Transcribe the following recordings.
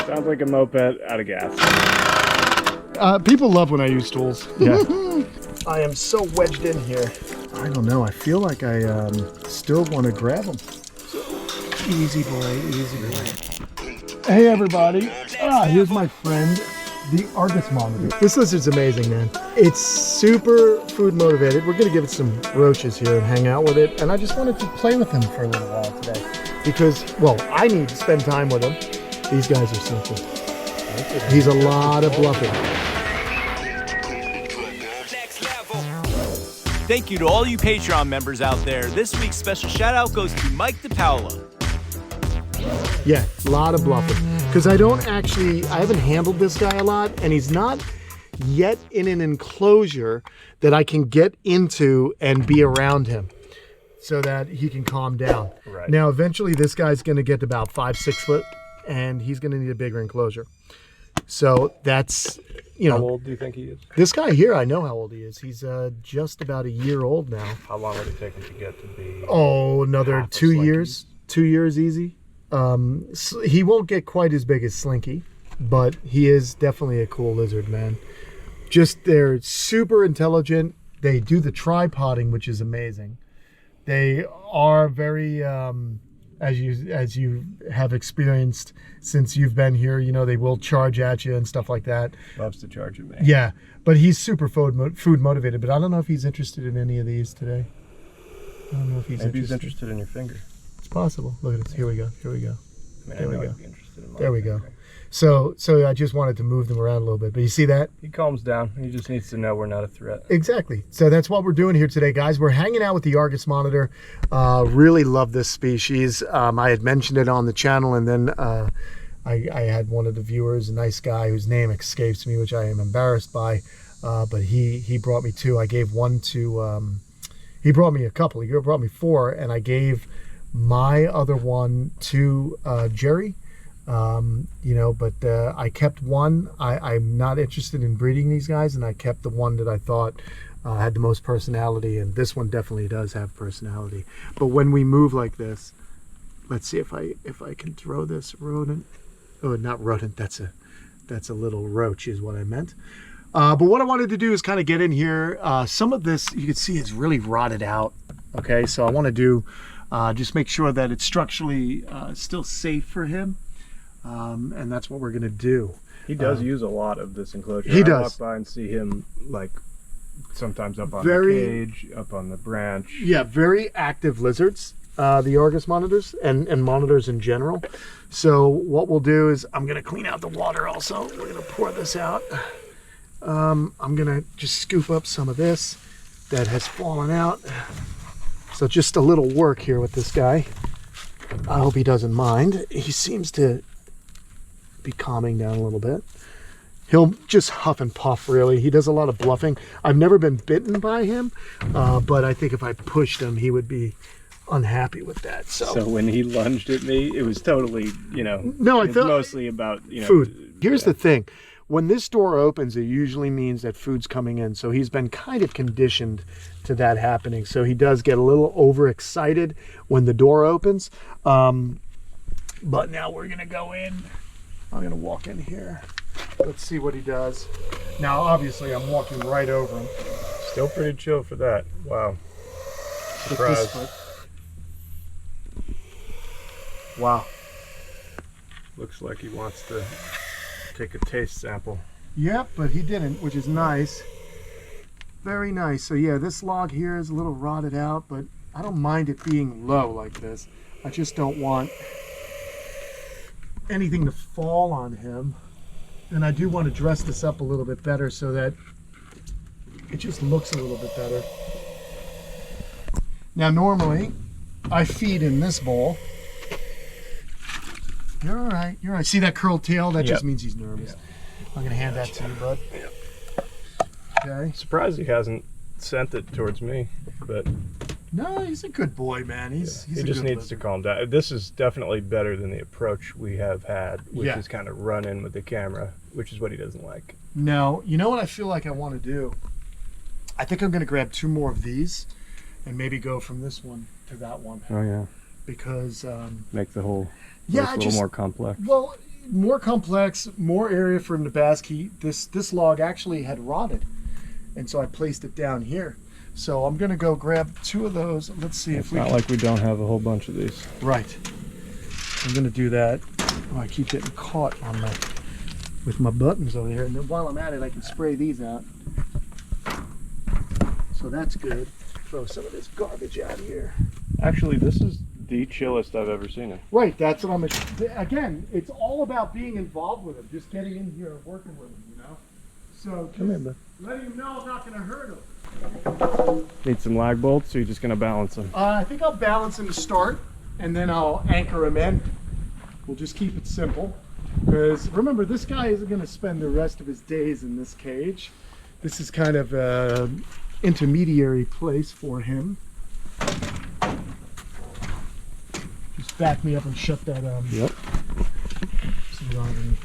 Sounds like a moped out of gas. People love when I use tools. Yeah. I am so wedged in here. I don't know. I feel like I still want to grab them. Easy boy, easy boy. Hey everybody. Here's my friend, the Argus monitor. This lizard's amazing, man. It's super food motivated. We're gonna give it some roaches here and hang out with it. And I just wanted to play with him for a little while today. Because, well, I need to spend time with him. These guys are simple. He's a lot of bluffing. Thank you to all you Patreon members out there. This week's special shout out goes to Mike DePaolo. Yeah, a lot of bluffing. Because I haven't handled this guy a lot, and he's not yet in an enclosure that I can get into and be around him so that he can calm down. Right. Now, eventually this guy's going to get to about 5-6 foot, and he's going to need a bigger enclosure. So that's, you know. How old do you think he is? This guy here, I know how old he is. He's just about a year old now. How long would it take him to get to be? Oh, another 2 years. 2 years easy. He won't get quite as big as Slinky, but he is definitely a cool lizard, man. Just, they're super intelligent. They do the tripoding, which is amazing. They are very, as you have experienced since you've been here, you know, they will charge at you and stuff like that. Loves to charge at me. Yeah, but he's super food motivated, but I don't know if he's interested in any of these today. I don't know if Maybe he's interested in your finger. It's possible. Look at this. Here we go. Here we go. I mean, There we I know go. he'd be interested in my There we go. finger. So I just wanted to move them around a little bit, but you see that? He calms down. He just needs to know we're not a threat. Exactly. So that's what we're doing here today, guys. We're hanging out with the Argus monitor. Really love this species. I had mentioned it on the channel, and then I had one of the viewers, a nice guy whose name escapes me, which I am embarrassed by, but he brought me two. I gave one to, he brought me a couple. He brought me 4, and I gave my other one to Jerry. You know, but I kept one. I'm not interested in breeding these guys, and I kept the one that I thought had the most personality, and this one definitely does have personality. But when we move like this, let's see if I can throw this rodent. Oh, not rodent. That's a little roach is what I meant. But what I wanted to do is kind of get in here. Some of this you can see is really rotted out. Okay, so I want to do just make sure that it's structurally still safe for him. And that's what we're going to do. He does use a lot of this enclosure. He does. I walk by and see him, like, sometimes up on the cage, up on the branch. Yeah, very active lizards, the Argus monitors, and monitors in general. So what we'll do is I'm going to clean out the water also. We're going to pour this out. I'm going to just scoop up some of this that has fallen out. So just a little work here with this guy. I hope he doesn't mind. He seems to be calming down a little bit. He'll just huff and puff, really. He does a lot of bluffing. I've never been bitten by him, but I think if I pushed him, he would be unhappy with that. So when he lunged at me, it was totally, you know, no, I thought mostly about, you know, food. Here's the thing. When this door opens, it usually means that food's coming in. So he's been kind of conditioned to that happening. So he does get a little overexcited when the door opens. But now we're going to go in. I'm going to walk in here. Let's see what he does. Now, obviously, I'm walking right over him. Still pretty chill for that. Wow. Surprise. Wow. Looks like he wants to take a taste sample. Yep, but he didn't, which is nice. Very nice. So yeah, this log here is a little rotted out, but I don't mind it being low like this. I just don't want anything to fall on him. And I do want to dress this up a little bit better so that it just looks a little bit better. Now normally, I feed in this bowl. You're all right. You're all right. See that curled tail? That just means he's nervous. Yep. I'm going to hand that to you, bud. Yep. Okay. Surprised he hasn't sent it towards me, but no, he's a good boy, man. He just needs to calm down. This is definitely better than the approach we have had, which is kind of run in with the camera, which is what he doesn't like. No, you know what I feel like I want to do? I think I'm going to grab 2 more of these and maybe go from this one to that one. Oh yeah. Because make the whole a little more complex. Well, more complex, more area for him to bask. This log actually had rotted, and so I placed it down here. So I'm gonna go grab 2 of those. Let's see if we Not like we don't have a whole bunch of these. Right. I'm gonna do that. Oh, I keep getting caught on with my buttons over here, and then while I'm at it, I can spray these out. So that's good. Throw some of this garbage out here. Actually, this is the chillest I've ever seen him. Right, that's what I'm, again, it's all about being involved with him, just getting in here and working with him, you know? So Come here, bud. letting him know I'm not gonna hurt him. Need some lag bolts, or you're just gonna balance them? I think I'll balance him to start, and then I'll anchor him in. We'll just keep it simple. Because remember, this guy isn't gonna spend the rest of his days in this cage. This is kind of an intermediary place for him. Just back me up and shut that Yep. so we don't have any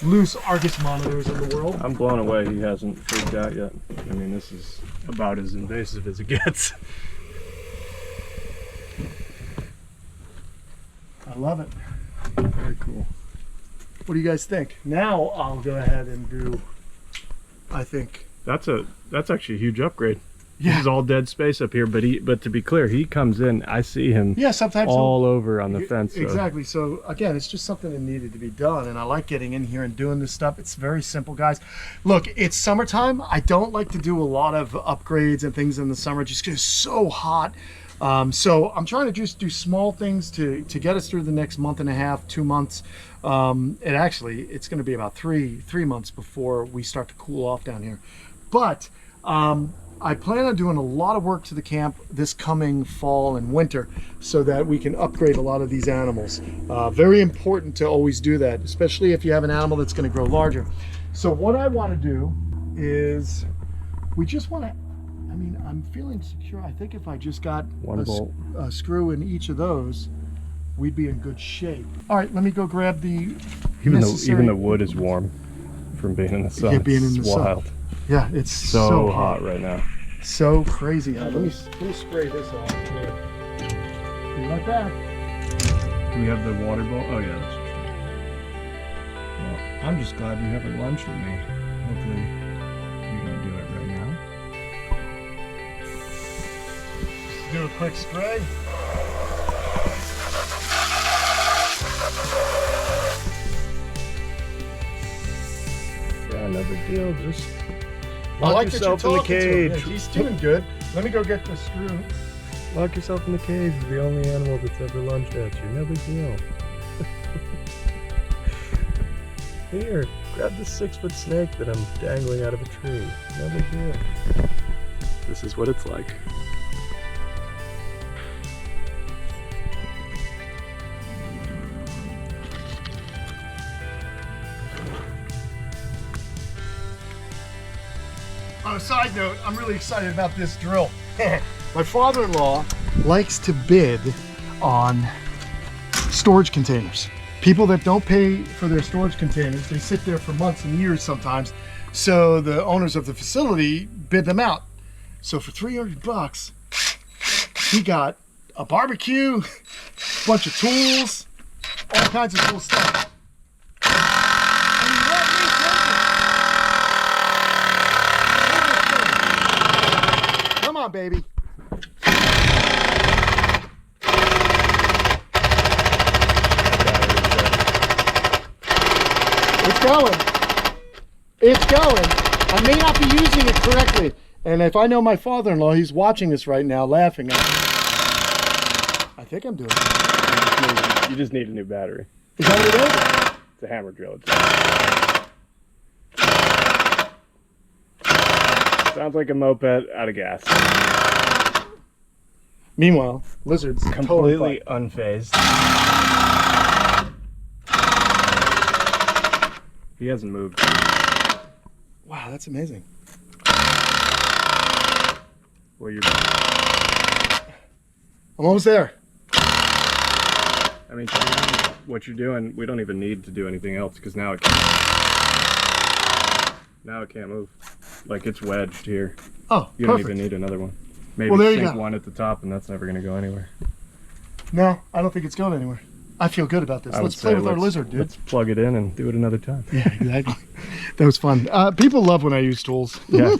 loose Argus monitors in the world. I'm blown away he hasn't freaked out yet. I mean, this is about as invasive as it gets. I love it. Very cool. What do you guys think? Now I'll go ahead and do, I think. That's actually a huge upgrade. Yeah. This is all dead space up here, but to be clear, he comes in, I see him Yeah, sometimes all over on the fence. So. Exactly. So again, it's just something that needed to be done, and I like getting in here and doing this stuff. It's very simple, guys. Look, it's summertime. I don't like to do a lot of upgrades and things in the summer just because it's so hot. So I'm trying to just do small things to get us through the next month and a half, 2 months. It's going to be about three months before we start to cool off down here. But I plan on doing a lot of work to the camp this coming fall and winter so that we can upgrade a lot of these animals. Very important to always do that, especially if you have an animal that's going to grow larger. So what I want to do is we just want to, I mean, I'm feeling secure. I think if I just got a screw in each of those, we'd be in good shape. All right, let me go grab the Even the wood is warm from being in the sun. Yeah, being in the sun. Wild. Yeah, it's So hot right now. So crazy hot. Let me spray this off. You like that? Do we have the water bowl? Oh yeah, that's true. Well, I'm just glad you have a lunch with me. Hopefully you're gonna do it right now. Just do a quick spray. Yeah, no big deal. Just Lock lock yourself in the cage. Yeah, he's doing good. Let me go get the screw. Lock yourself in the cage with the only animal that's ever lunged at you. No big deal. Here, grab this 6-foot snake that I'm dangling out of a tree. No big deal. This is what it's like. On a side note, I'm really excited about this drill. My father-in-law likes to bid on storage containers. People that don't pay for their storage containers, they sit there for months and years sometimes. So the owners of the facility bid them out. So for $300, he got a barbecue, a bunch of tools, all kinds of cool stuff. And he let me take it. Come on, baby. It's going. It's going. I may not be using it correctly. And if I know my father-in-law, he's watching this right now, laughing at me. I think I'm doing it. You just need a new battery. Is that what it is? It's a hammer drill. Sounds like a moped out of gas. Meanwhile, Lizard's Completely unfazed. He hasn't moved. Wow, that's amazing. Well, you're... I'm almost there. I mean, to be honest, what you're doing, we don't even need to do anything else because now it can't. Now it can't move. Like it's wedged here. Oh, you perfect. don't even need another one. Maybe Well, there you sink go. one at the top, and that's never going to go anywhere. No, I don't think it's going anywhere. I feel good about this. I would Let's play say with our lizard, dude. Let's plug it in and do it another time. Yeah, exactly. That was fun. People love when I use tools. Yeah.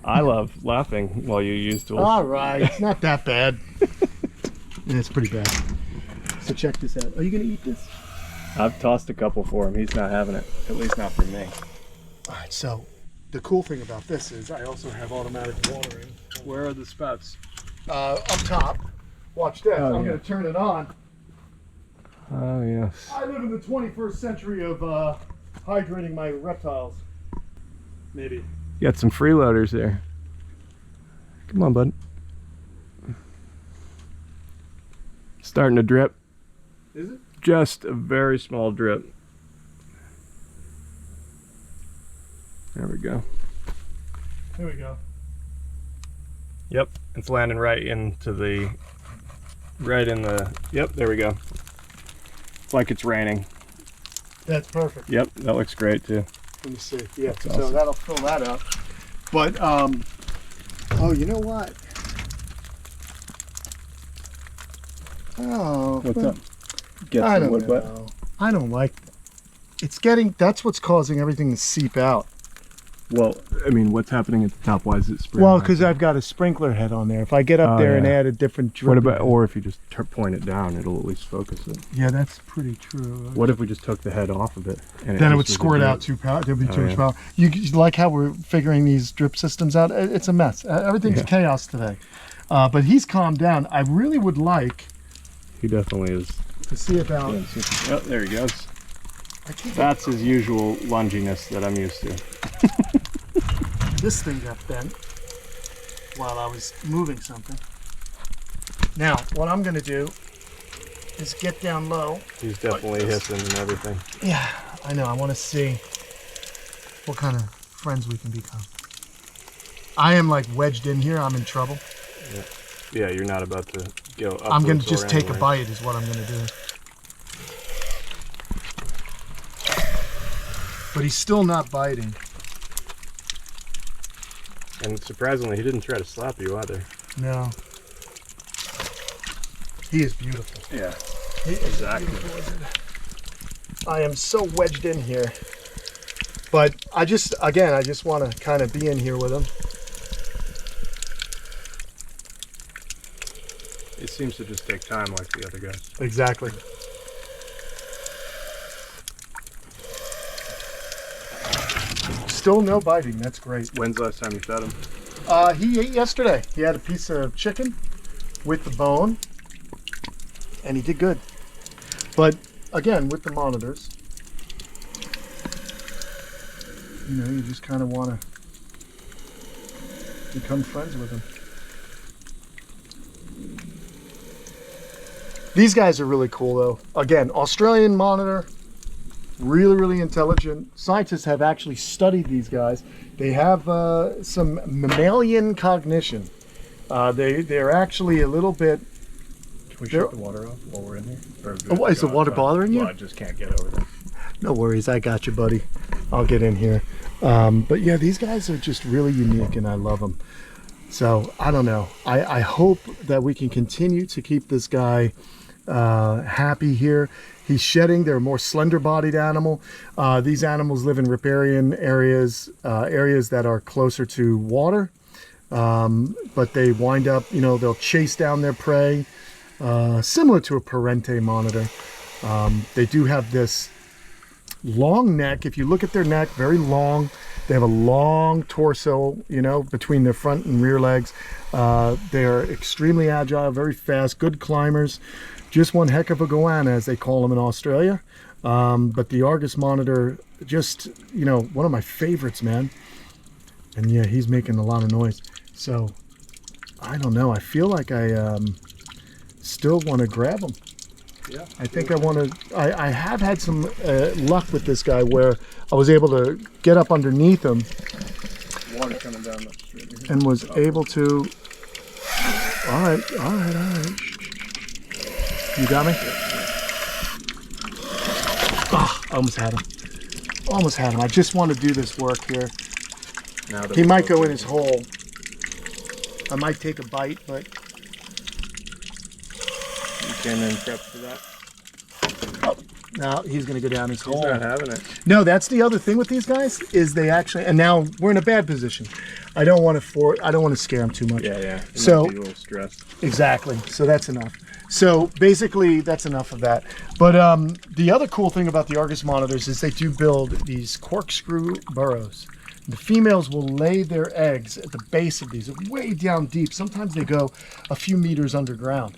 I love laughing while you use tools. All right, it's not that bad. Yeah, it's pretty bad. So check this out. Are you gonna eat this? I've tossed a couple for him. He's not having it. At least not for me. All right, so the cool thing about this is I also have automatic watering. Where are the spouts? Up top. Watch this. Oh, I'm yeah. gonna turn it on. Oh, yes. I live in the 21st century of hydrating my reptiles. Maybe. You got some freeloaders there. Come on, bud. Starting to drip. Is it? Just a very small drip. There we go. There we go. Yep, it's landing right into the, yep, there we go. It's like it's raining. That's perfect. Yep, that looks great too. Let me see. Yeah, That's so awesome. that'll fill that up. But, oh, you know what? Oh. What's up? Get I some don't wood wet? know. I don't like it's getting, that's what's causing everything to seep out. Well, I mean, what's happening at the top? Why is it spraying? Well, like because that? I've got a sprinkler head on there. If I get up Oh, there and yeah. add a different drip. What about, or if you just point it down, it'll at least focus it. Yeah, that's pretty true. What if we just took the head off of it? And Then it just would was a squirt drip? out too power. There'd be too Oh, much yeah. power. You like how we're figuring these drip systems out? It's a mess. Everything's Yeah. chaos today. But he's calmed down. I really would like He definitely is. to see about. Oh, there he goes. I can't get That's his usual lunginess that I'm used to. this thing got bent while I was moving something. Now, what I'm going to do is get down low. He's definitely hissing and everything. Yeah, I know. I want to see what kind of friends we can become. I am like wedged in here. I'm in trouble. Yeah, you're not about to go upwards. I'm going to just or take a anywhere. bite is what I'm going to do. But he's still not biting. And surprisingly, he didn't try to slap you either. No. He is beautiful. Yeah, He is exactly. beautiful. I am so wedged in here. But I just want to kind of be in here with him. It seems to just take time like the other guys. Exactly. Still no biting. That's great. When's the last time you fed him? He ate yesterday. He had a piece of chicken with the bone, and he did good. But again, with the monitors, you know, you just kind of want to become friends with them. These guys are really cool, though. Again, Australian monitor, really, really intelligent. Scientists have actually studied these guys. They have some mammalian cognition. They're actually a little bit. Can we They're- shut the water off while we're in here? Or Oh, is the go water outside? bothering you? Well, I just can't get over there. No worries, I got you, buddy. I'll get in here. But yeah, these guys are just really unique, and I love them. So I don't know. I hope that we can continue to keep this guy happy here. He's shedding. They're a more slender-bodied animal. These animals live in riparian areas, areas that are closer to water. But they wind up, you know, they'll chase down their prey, similar to a parente monitor. They do have this long neck. If you look at their neck, very long. They have a long torso, you know, between their front and rear legs. They are extremely agile, very fast, good climbers. Just one heck of a goanna, as they call them in Australia. But the Argus monitor, just, you know, one of my favorites, man. And yeah, he's making a lot of noise. So, I don't know. I feel like I still want to grab him. Yeah. I think I want to. I have had some luck with this guy where I was able to get up underneath him Water coming down the street here. and was able to. All right. You got me? Oh, I almost had him. Almost had him. I just want to do this work here. Now that He we're might go both in his hole. I might take a bite, but You came in prepped for that? Oh, now he's gonna go down his hole. He's not having it. No, that's the other thing with these guys is they actually, and now we're in a bad position. I don't want to scare them too much. Yeah. So Might be a little stressed. exactly. So that's enough. So basically, that's enough of that. But the other cool thing about the Argus monitors is they do build these corkscrew burrows. The females will lay their eggs at the base of these, way down deep. Sometimes they go a few meters underground.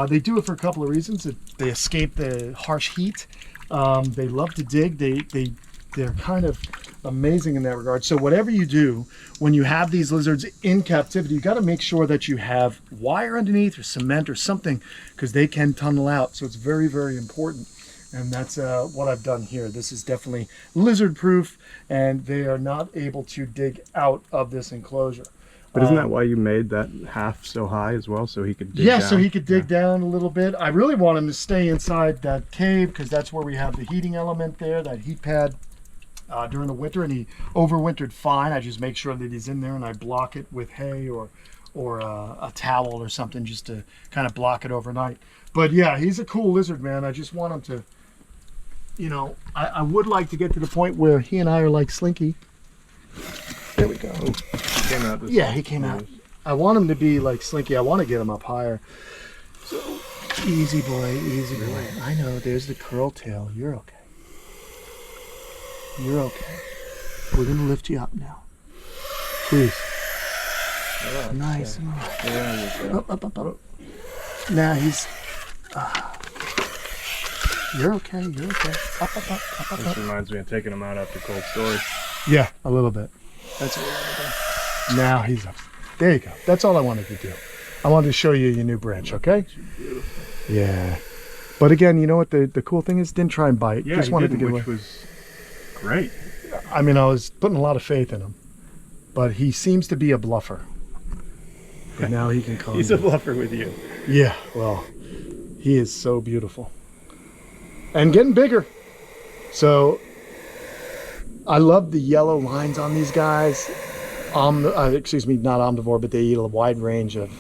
They do it for a couple of reasons. They escape the harsh heat. They love to dig. They're kind of amazing in that regard. So whatever you do, when you have these lizards in captivity, you got to make sure that you have wire underneath or cement or something, because they can tunnel out. So it's very, very important. And that's what I've done here. This is definitely lizard proof, and they are not able to dig out of this enclosure. But isn't that why you made that half so high as well, so he could dig Yeah, down? so he could dig down a little bit. I really want him to stay inside that cave, because that's where we have the heating element there, that heat pad during the winter, and he overwintered fine. I just make sure that he's in there, and I block it with hay or a towel or something, just to kind of block it overnight. But yeah, he's a cool lizard, man. I just want him to, you know, I would like to get to the point where he and I are like Slinky. There we go. He came out this Yeah, he came out. I want him to be like Slinky. I want to get him up higher. So easy boy, easy boy. I know, there's the curl tail. You're okay. You're okay. We're going to lift you up now. Please. Yeah, Nice. yeah. Up. Now he's... you're okay, you're okay. Up. This reminds me of taking him out after cold storage. Yeah, a little bit. That's what I want to do. Now he's up. There you go. That's all I wanted to do. I wanted to show you your new branch, okay? Yeah. But again, you know what the cool thing is? Didn't try and bite. Yeah, Just wanted to get which away. was great. I mean, I was putting a lot of faith in him. But he seems to be a bluffer. And now he can come. He's a bluffer with you. Yeah, well, he is so beautiful. And getting bigger. So, I love the yellow lines on these guys. Excuse me, not omnivore, but they eat a wide range of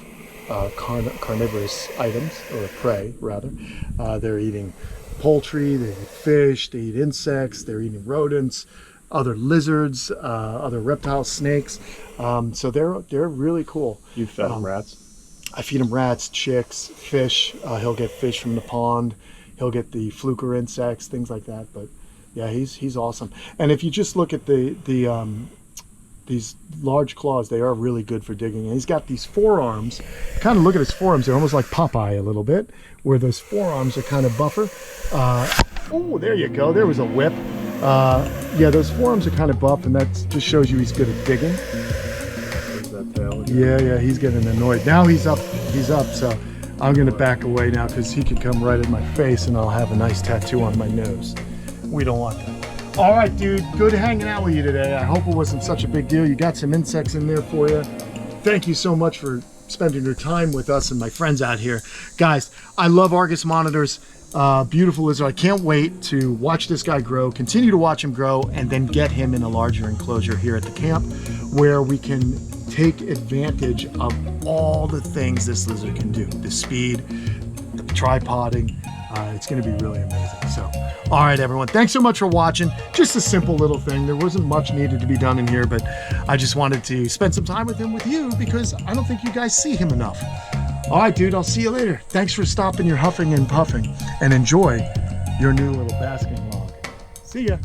carnivorous items, or prey, rather. They're eating poultry, they eat fish, they eat insects, they're eating rodents, other lizards, other reptiles, snakes. So they're really cool. You fed him rats? I feed him rats, chicks, fish. He'll get fish from the pond. He'll get the fluker insects, things like that. But yeah, he's awesome. And if you just look at these large claws, they are really good for digging. And he's got these forearms. Kind of look at his forearms. They're almost like Popeye a little bit, where those forearms are kind of buffer. Oh, there you go. There was a whip. Yeah, those forearms are kind of buff, and that just shows you he's good at digging. There's that tail again. Yeah, he's getting annoyed. Now he's up, so I'm gonna back away now, because he could come right in my face and I'll have a nice tattoo on my nose. We don't want that. All right, dude, good hanging out with you today. I hope it wasn't such a big deal. You got some insects in there for you. Thank you so much for spending your time with us and my friends out here. Guys, I love Argus monitors. Beautiful lizard. I can't wait to watch this guy grow, continue to watch him grow, and then get him in a larger enclosure here at the camp, where we can take advantage of all the things this lizard can do. The speed, the tripoding. It's going to be really amazing. So, all right, everyone. Thanks so much for watching. Just a simple little thing. There wasn't much needed to be done in here, but I just wanted to spend some time with him with you, because I don't think you guys see him enough. All right, dude, I'll see you later. Thanks for stopping your huffing and puffing, and enjoy your new little basking log. See ya.